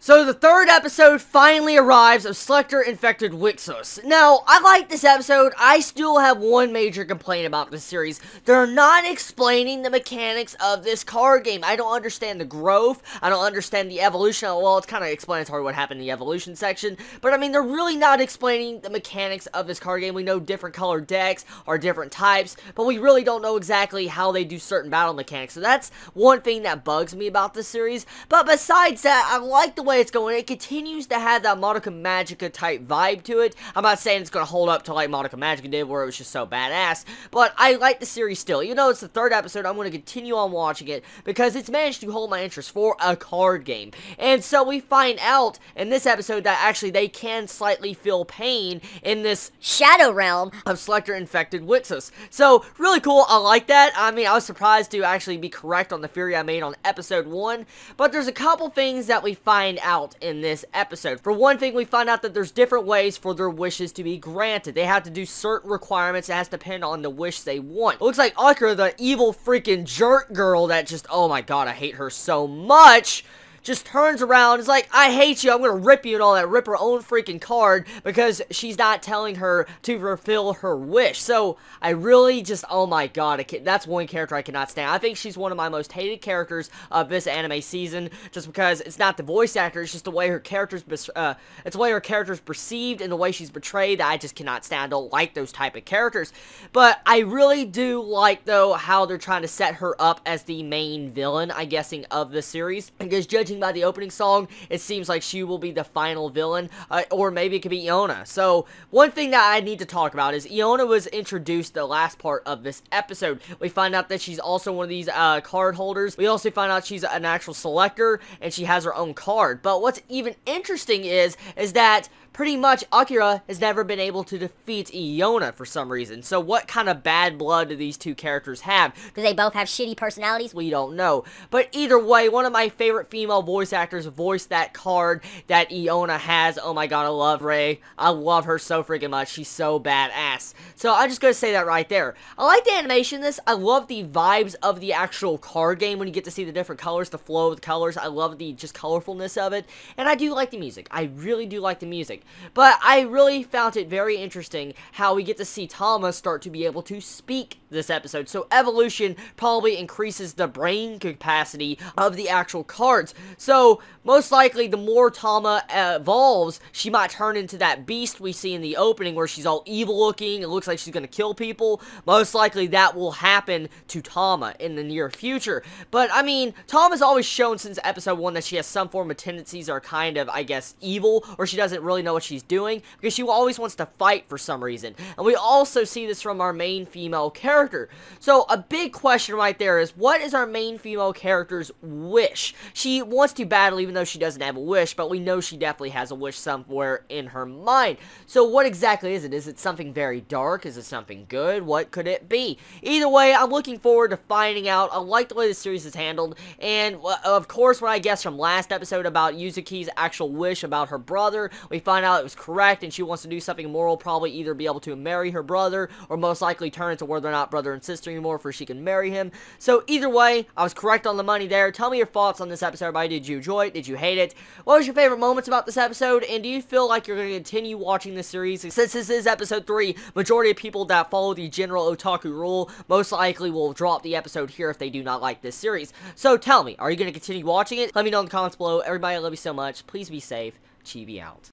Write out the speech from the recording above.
So the third episode finally arrives of Selector infected WIXOSS. Now, I like this episode. I still have one major complaint about this series. They're not explaining the mechanics of this card game. I don't understand the growth. I don't understand the evolution. Well, it's kind of explanatory what happened in the evolution section. But I mean, they're really not explaining the mechanics of this card game. We know different colored decks are different types, but we really don't know exactly how they do certain battle mechanics. So that's one thing that bugs me about this series. But besides that, I like the way it's going. It continues to have that Madoka Magica type vibe to it. I'm not saying it's going to hold up to like Madoka Magica did, where it was just so badass, but I like the series still. Even though it's the third episode, I'm going to continue on watching it because it's managed to hold my interest for a card game. And so we find out in this episode that actually they can slightly feel pain in this shadow realm of Selector infected WIXOSS. So really cool. I like that. I mean, I was surprised to actually be correct on the theory I made on episode 1, but there's a couple things that we find out in this episode. For one thing, we find out that there's different ways for their wishes to be granted. They have to do certain requirements. It has to depend on the wish they want. It looks like Akira, the evil freaking jerk girl that just, oh my god, I hate her so much, just turns around, is like, I hate you, I'm gonna rip you and all that, rip her own freaking card because she's not telling her to fulfill her wish. So, I really just, oh my god, that's one character I cannot stand. I think she's one of my most hated characters of this anime season, just because it's not the voice actor, it's just the way her character's, it's the way her character's perceived and the way she's portrayed that I just cannot stand. I don't like those type of characters. But I really do like, though, how they're trying to set her up as the main villain, I'm guessing, of the series, because judging by the opening song, it seems like she will be the final villain, or maybe it could be Iona. So, one thing that I need to talk about is Iona was introduced the last part of this episode. We find out that she's also one of these card holders. We also find out she's an actual selector, and she has her own card. But what's even interesting is that pretty much Akira has never been able to defeat Iona for some reason. So what kind of bad blood do these two characters have? Do they both have shitty personalities? We don't know. But either way, one of my favorite female voice actors voiced that card that Iona has. Oh my god, I love Rei. I love her so freaking much. She's so badass. So I'm just going to say that right there. I like the animation in this. I love the vibes of the actual card game when you get to see the different colors, the flow of the colors. I love the just colorfulness of it. And I do like the music. I really do like the music. But I really found it very interesting how we get to see Tama start to be able to speak this episode. So evolution probably increases the brain capacity of the actual cards. So most likely the more Tama evolves, she might turn into that beast we see in the opening where she's all evil looking. It looks like she's going to kill people. Most likely that will happen to Tama in the near future. But I mean, Tama's always shown since episode 1 that she has some form of tendencies that are kind of, I guess, evil, or she doesn't really know what she's doing, because she always wants to fight for some reason. And we also see this from our main female character. So a big question right there is, what is our main female character's wish? She wants to battle even though she doesn't have a wish, but we know she definitely has a wish somewhere in her mind. So what exactly is it? Is it something very dark? Is it something good? What could it be? Either way, I'm looking forward to finding out. I like the way the series is handled, and of course what I guessed from last episode about Yuzuki's actual wish about her brother, we find out it was correct, and she wants to do something moral, probably either be able to marry her brother, or most likely turn into where they're not brother and sister anymore for she can marry him. So either way, I was correct on the money there. Tell me your thoughts on this episode, everybody. Did you enjoy it? Did you hate it? What was your favorite moments about this episode? And do you feel like you're going to continue watching this series? Since this is episode 3, majority of people that follow the general otaku rule most likely will drop the episode here if they do not like this series. So tell me, are you going to continue watching it? Let me know in the comments below. Everybody, I love you so much. Please be safe. Chibi out.